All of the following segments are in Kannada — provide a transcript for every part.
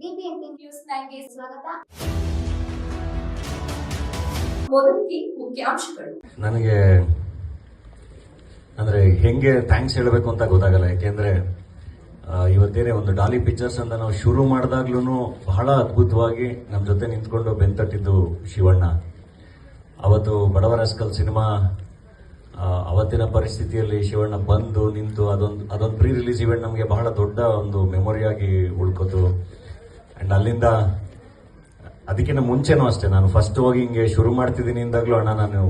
ಬಿಬಿಎಂಪಿ ನ್ಯೂಸ್ 9ಗೆ ಸ್ವಾಗತ. ಮೊದಲಿಗೆ ಮುಖ್ಯಾಂಶಗಳು. ನನಗೆ ಅಂದ್ರೆ ಹೆಂಗೆ ಥ್ಯಾಂಕ್ಸ್ ಹೇಳಬೇಕು ಅಂತ ಗೊತ್ತಾಗಲ್ಲ. ಯಾಕೆಂದ್ರೆ ಇವತ್ತೇನೆ ಒಂದು ಡಾಲಿ ಪಿಕ್ಚರ್ಸ್ ಅಂತ ನಾವು ಶುರು ಮಾಡಿದಾಗ್ಲೂ ಬಹಳ ಅದ್ಭುತವಾಗಿ ನಮ್ಮ ಜೊತೆ ನಿಂತ್ಕೊಂಡು ಬೆಂತಟ್ಟಿದ್ದು ಶಿವಣ್ಣ. ಅವತ್ತು ಬಡವರ ರಸ್ಕಲ್ ಸಿನಿಮಾ ಅವತ್ತಿನ ಪರಿಸ್ಥಿತಿಯಲ್ಲಿ ಶಿವಣ್ಣ ಬಂದು ನಿಂತು ಅದೊಂದು ಪ್ರೀ ರಿಲೀಸ್ ಇವೆಂಟ್ ನಮಗೆ ಬಹಳ ದೊಡ್ಡ ಒಂದು ಮೆಮೊರಿಯಾಗಿ ಉಳ್ಕೋತು. ಅಂಡ್ ಅಲ್ಲಿಂದ ಅದಕ್ಕಿಂತ ಮುಂಚೆನೂ ಅಷ್ಟೇ, ನಾನು ಫಸ್ಟ್ ಹೋಗಿ ಹಿಂಗೆ ಶುರು ಮಾಡ್ತಿದ್ದೀನಿ ಇಂದಾಗ್ಲೂ ಅಣ್ಣ ನಾನು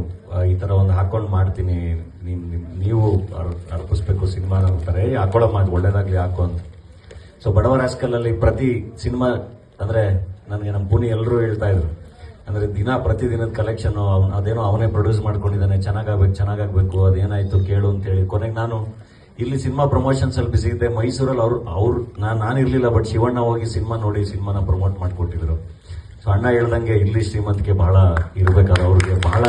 ಈ ತರ ಒಂದು ಹಾಕೊಂಡು ಮಾಡ್ತೀನಿ, ನೀವು ಅರ್ಪಿಸ್ಬೇಕು ಸಿನಿಮಾ ಅಂತಾರೆ, ಹಾಕೊಳ್ಳೋ ಮಾತು ಒಳ್ಳೇದಾಗ್ಲಿ ಹಾಕೋ ಅಂತ. ಸೊ ಬಡವರ ರಾಸ್ಕಲಲ್ಲಿ ಪ್ರತಿ ಸಿನಿಮಾ ಅಂದ್ರೆ ನನಗೆ ನಮ್ಮ ಪುನಿ ಎಲ್ಲರೂ ಹೇಳ್ತಾ ಇದ್ರು, ಅಂದ್ರೆ ಪ್ರತಿದಿನದ ಕಲೆಕ್ಷನ್ ಅದೇನೋ ಅವನೇ ಪ್ರೊಡ್ಯೂಸ್ ಮಾಡ್ಕೊಂಡಿದ್ದಾನೆ, ಚೆನ್ನಾಗಾಗ್ಬೇಕು ಅದೇನಾಯ್ತು ಕೇಳು ಅಂತ ಹೇಳಿ. ಕೊನೆಗೆ ನಾನು ಇಲ್ಲಿ ಸಿನಿಮಾ ಪ್ರಮೋಷನ್ಸ್ ಅಲ್ಲಿ ಬಿಸಿ ಇದ್ದೆ. ಮೈಸೂರಲ್ಲಿ ಅವ್ರು ನಾನು ಇರ್ಲಿಲ್ಲ, ಬಟ್ ಶಿವಣ್ಣ ಹೋಗಿ ಸಿನಿಮಾ ನೋಡಿ ಸಿನಿಮಾನ ಪ್ರಮೋಟ್ ಮಾಡ್ಕೊಟ್ಟಿದ್ರು. ಸೊ ಅಣ್ಣ ಹೇಳ್ದಂಗೆ ಇಲ್ಲಿ ಶ್ರೀಮಂತಿಕೆ ಬಹಳ ಇರ್ಬೇಕಾದ್ರೆ ಅವ್ರಿಗೆ ಬಹಳ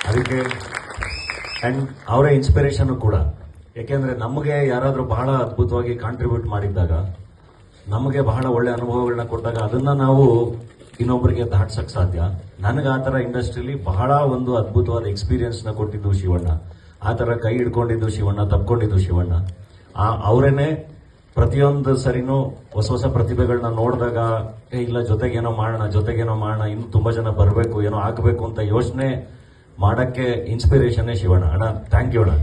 ಅದಕ್ಕೆ ಅಂಡ್ ಅವರೇ ಇನ್ಸ್ಪಿರೇಷನ್ ಕೂಡ. ಯಾಕೆಂದ್ರೆ ನಮಗೆ ಯಾರಾದ್ರೂ ಬಹಳ ಅದ್ಭುತವಾಗಿ ಕಾಂಟ್ರಿಬ್ಯೂಟ್ ಮಾಡಿದ್ದಾಗ, ನಮಗೆ ಬಹಳ ಒಳ್ಳೆ ಅನುಭವಗಳನ್ನ ಕೊಟ್ಟಾಗ ಅದನ್ನ ನಾವು ಇನ್ನೊಬ್ಬರಿಗೆ ದಾಟ್ಸಕ್ ಸಾಧ್ಯ. ನನಗೆ ಆ ತರ ಇಂಡಸ್ಟ್ರಿಯಲ್ಲಿ ಬಹಳ ಒಂದು ಅದ್ಭುತವಾದ ಎಕ್ಸ್ಪೀರಿಯನ್ಸ್ ನ ಕೊಟ್ಟಿದ್ದು ಶಿವಣ್ಣ. ಆ ತರ ಕೈ ಹಿಡ್ಕೊಂಡಿದ್ದು ಶಿವಣ್ಣ, ತಪ್ಕೊಂಡಿದ್ದು ಶಿವಣ್ಣ. ಅವರೇನೆ ಪ್ರತಿಯೊಂದು ಸರಿನೂ ಹೊಸ ಪ್ರತಿಭೆಗಳನ್ನ ನೋಡಿದಾಗ ಇಲ್ಲ ಜೊತೆಗೇನೋ ಮಾಡೋಣ, ಇನ್ನು ತುಂಬಾ ಜನ ಬರಬೇಕು, ಏನೋ ಆಗ್ಬೇಕು ಅಂತ ಯೋಚನೆ ಮಾಡಕ್ಕೆ ಇನ್ಸ್ಪಿರೇಷನ್ನೇ ಶಿವಣ್ಣ. ಅಣ್ಣ ಥ್ಯಾಂಕ್ ಯು ಅಣ್ಣ,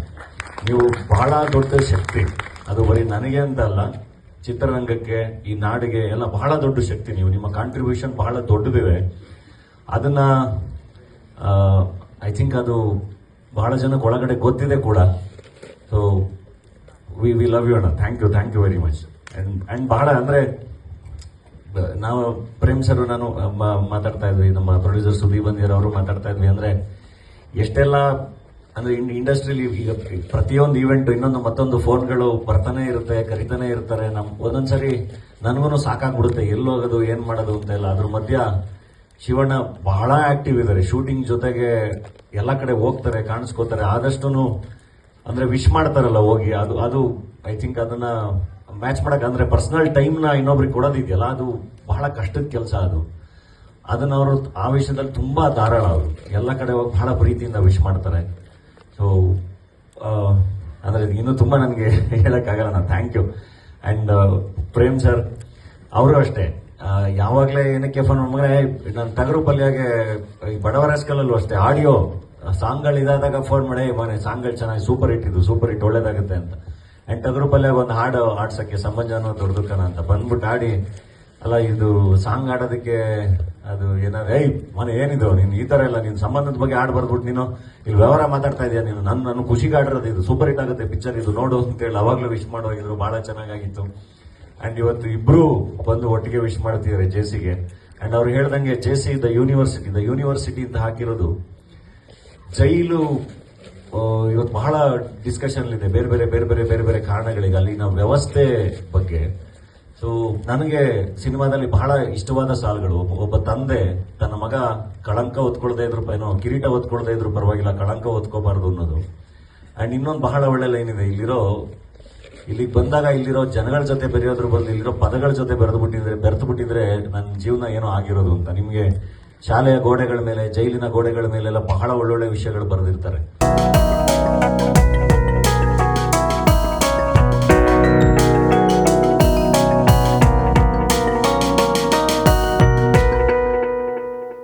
ನೀವು ಬಹಳ ದೊಡ್ಡ ಶಕ್ತಿ. ಅದು ಬರೀ ನನಗೆ ಅಂತ ಅಲ್ಲ, ಚಿತ್ರರಂಗಕ್ಕೆ, ಈ ನಾಡಿಗೆ ಎಲ್ಲ ಬಹಳ ದೊಡ್ಡ ಶಕ್ತಿ. ನಿಮ್ಮ ಕಾಂಟ್ರಿಬ್ಯೂಷನ್ ಬಹಳ ದೊಡ್ಡದಿದೆ. ಅದನ್ನ ಐ ಥಿಂಕ್ ಅದು ಬಹಳ ಜನಕ್ಕೆ ಒಳಗಡೆ ಗೊತ್ತಿದೆ ಕೂಡ. ಸೊ ವಿ ಲವ್ ಯು ಅಣ್ಣ, thank you very much. And ಬಹಳ ಅಂದ್ರೆ ನಾವು ಪ್ರೇಮ್ ಸರ್ ನಾನು ಮಾತಾಡ್ತಾ ಇದ್ವಿ, ನಮ್ಮ ಪ್ರೊಡ್ಯೂಸರ್ ಸುದೀಪ್ ಬಂದಿರೋ ಅವರು ಮಾತಾಡ್ತಾ ಇದ್ವಿ. ಅಂದ್ರೆ ಎಷ್ಟೆಲ್ಲ ಅಂದ್ರೆ ಇಂಡಸ್ಟ್ರಿಲಿ ಈಗ ಪ್ರತಿಯೊಂದು ಇವೆಂಟ್ ಇನ್ನೊಂದು ಮತ್ತೊಂದು ಫೋನ್ಗಳು ಬರ್ತಾನೆ ಇರುತ್ತೆ, ಕರಿತಾನೆ ಇರ್ತಾರೆ. ಒಂದೊಂದ್ಸರಿ ನನಗೂ ಸಾಕಾಗ್ಬಿಡುತ್ತೆ ಎಲ್ಲೋಗೋದು ಏನ್ ಮಾಡೋದು ಅಂತ ಎಲ್ಲ. ಅದ್ರ ಮಧ್ಯ ಶಿವಣ್ಣ ಬಹಳ ಆಕ್ಟಿವ್ ಇದ್ದಾರೆ, ಶೂಟಿಂಗ್ ಜೊತೆಗೆ ಎಲ್ಲ ಕಡೆ ಹೋಗ್ತಾರೆ, ಕಾಣಿಸ್ಕೋತಾರೆ. ಆದಷ್ಟು ಅಂದ್ರೆ ವಿಶ್ ಮಾಡ್ತಾರಲ್ಲ ಹೋಗಿ, ಅದು ಐ ಥಿಂಕ್ ಅದನ್ನ ಮ್ಯಾಚ್ ಮಾಡಕ್ ಅಂದ್ರೆ ಪರ್ಸನಲ್ ಟೈಮ್ನ ಇನ್ನೊಬ್ರಿಗೆ ಕೊಡೋದಿದೆಯಲ್ಲ, ಅದು ಬಹಳ ಕಷ್ಟದ ಕೆಲಸ. ಅದನ್ನ ಅವರು ಆ ವಿಷಯದಲ್ಲಿ ತುಂಬಾ ಧಾರಾಳ. ಅವರು ಎಲ್ಲ ಕಡೆ ಹೋಗಿ ಬಹಳ ಪ್ರೀತಿಯಿಂದ ವಿಶ್ ಮಾಡ್ತಾರೆ. ಸೊ ಅಂದ್ರೆ ಇನ್ನೂ ತುಂಬಾ ನನಗೆ ಹೇಳಕ್ಕಾಗಲ್ಲ. ನಾನು thank you. And Prem sir ಅವರು ಅಷ್ಟೇ, ಯಾವಾಗಲೇ ಏನಕ್ಕೆ ಫೋನ್ ಮಗನೇ ನಾನು ಟಗರು ಪಲ್ಯಾಗೆ ಬಡವರ ಸ್ಕಲಲ್ಲೂ ಅಷ್ಟೇ ಆಡಿಯೋ ಸಾಂಗ್ಗಳು ಇದಾದಾಗ ಫೋನ್ ಮಾಡಿ, ಮನೆ ಸಾಂಗ್ಗಳು ಚೆನ್ನಾಗಿ ಸೂಪರ್ ಹಿಟ್ ಒಳ್ಳೇದಾಗುತ್ತೆ ಅಂತ. ಅಂಡ್ ಟಗರು ಪಲ್ಯಾಗ ಒಂದು ಹಾಡು ಆಡ್ಸಕ್ಕೆ ಸಂಬಂಧ ಅನ್ನೋ ದೊಡ್ಡದಕ್ಕನ ಅಂತ ಬಂದ್ಬಿಟ್ಟು ಆಡಿ, ಅಲ್ಲ ಇದು ಸಾಂಗ್ ಆಡೋದಕ್ಕೆ ಅದು ಏನಾದ್ರು ಮನೆ ಏನಿದು ನೀನು ಈ ತರ ಎಲ್ಲ ನಿನ್ ಸಂಬಂಧದ ಬಗ್ಗೆ ಆಡ್ ಬರ್ಬಿಟ್ಟು ನೀನು ಇಲ್ಲಿ ವ್ಯವಹಾರ ಮಾತಾಡ್ತಾ ಇದೀಯ, ನೀನು ನನ್ನ ಖುಷಿಗೆ ಆಡಿರೋದು, ಇದು ಸೂಪರ್ ಹಿಟ್ ಆಗುತ್ತೆ ಪಿಕ್ಚರ್, ಇದು ನೋಡು ಅಂತೇಳಿ ಅವಾಗ್ಲೂ ವಿಶ್ ಮಾಡೋಗಿದ್ರು. ಬಹಳ ಚೆನ್ನಾಗಿತ್ತು. ಅಂಡ್ ಇವತ್ತು ಇಬ್ರು ಬಂದು ಒಟ್ಟಿಗೆ ವಿಶ್ ಮಾಡ್ತಿದ್ದಾರೆ ಜೇಸಿಗೆ. ಅಂಡ್ ಅವ್ರು ಹೇಳ್ದಂಗೆ ಜೇಸಿ ದ ಯೂನಿವರ್ಸಿಟಿ ಅಂತ ಹಾಕಿರೋದು ಜೈಲು ಇವತ್ತು ಬಹಳ ಡಿಸ್ಕಷನ್ ಇದೆ, ಬೇರೆ ಬೇರೆ ಕಾರಣಗಳಿಗೆ ಅಲ್ಲಿನ ವ್ಯವಸ್ಥೆ ಬಗ್ಗೆ. ಸೊ ನನಗೆ ಸಿನಿಮಾದಲ್ಲಿ ಬಹಳ ಇಷ್ಟವಾದ ಸಾಲುಗಳು, ಒಬ್ಬ ತಂದೆ ತನ್ನ ಮಗ ಕಳಂಕ ಹೊತ್ಕೊಳ್ದೇ ಇದ್ರು, ಏನೋ ಕಿರೀಟ ಹೊತ್ಕೊಳ್ದೇ ಇದ್ರು ಪರವಾಗಿಲ್ಲ, ಕಳಂಕ ಹೊತ್ಕೋಬಾರ್ದು ಅನ್ನೋದು. ಅಂಡ್ ಇನ್ನೊಂದು ಬಹಳ ಒಳ್ಳೆ ಲೈನ್ ಇದೆ, ಇಲ್ಲಿಗೆ ಬಂದಾಗ ಇಲ್ಲಿರೋ ಜನಗಳ ಜೊತೆ ಬೆರೆಯೋದ್ರ ಬದಲು ಇಲ್ಲಿರೋ ಪದಗಳ ಜೊತೆ ಬೆರೆತು ಬಿಟ್ಟಿದ್ರೆ ನನ್ನ ಜೀವನ ಏನೋ ಆಗಿರೋದು ಅಂತ. ನಿಮ್ಗೆ ಶಾಲೆಯ ಗೋಡೆಗಳ ಮೇಲೆ, ಜೈಲಿನ ಗೋಡೆಗಳ ಮೇಲೆಲ್ಲ ಬಹಳ ಒಳ್ಳೊಳ್ಳೆ ವಿಷಯಗಳು ಬರೆದಿರ್ತಾರೆ.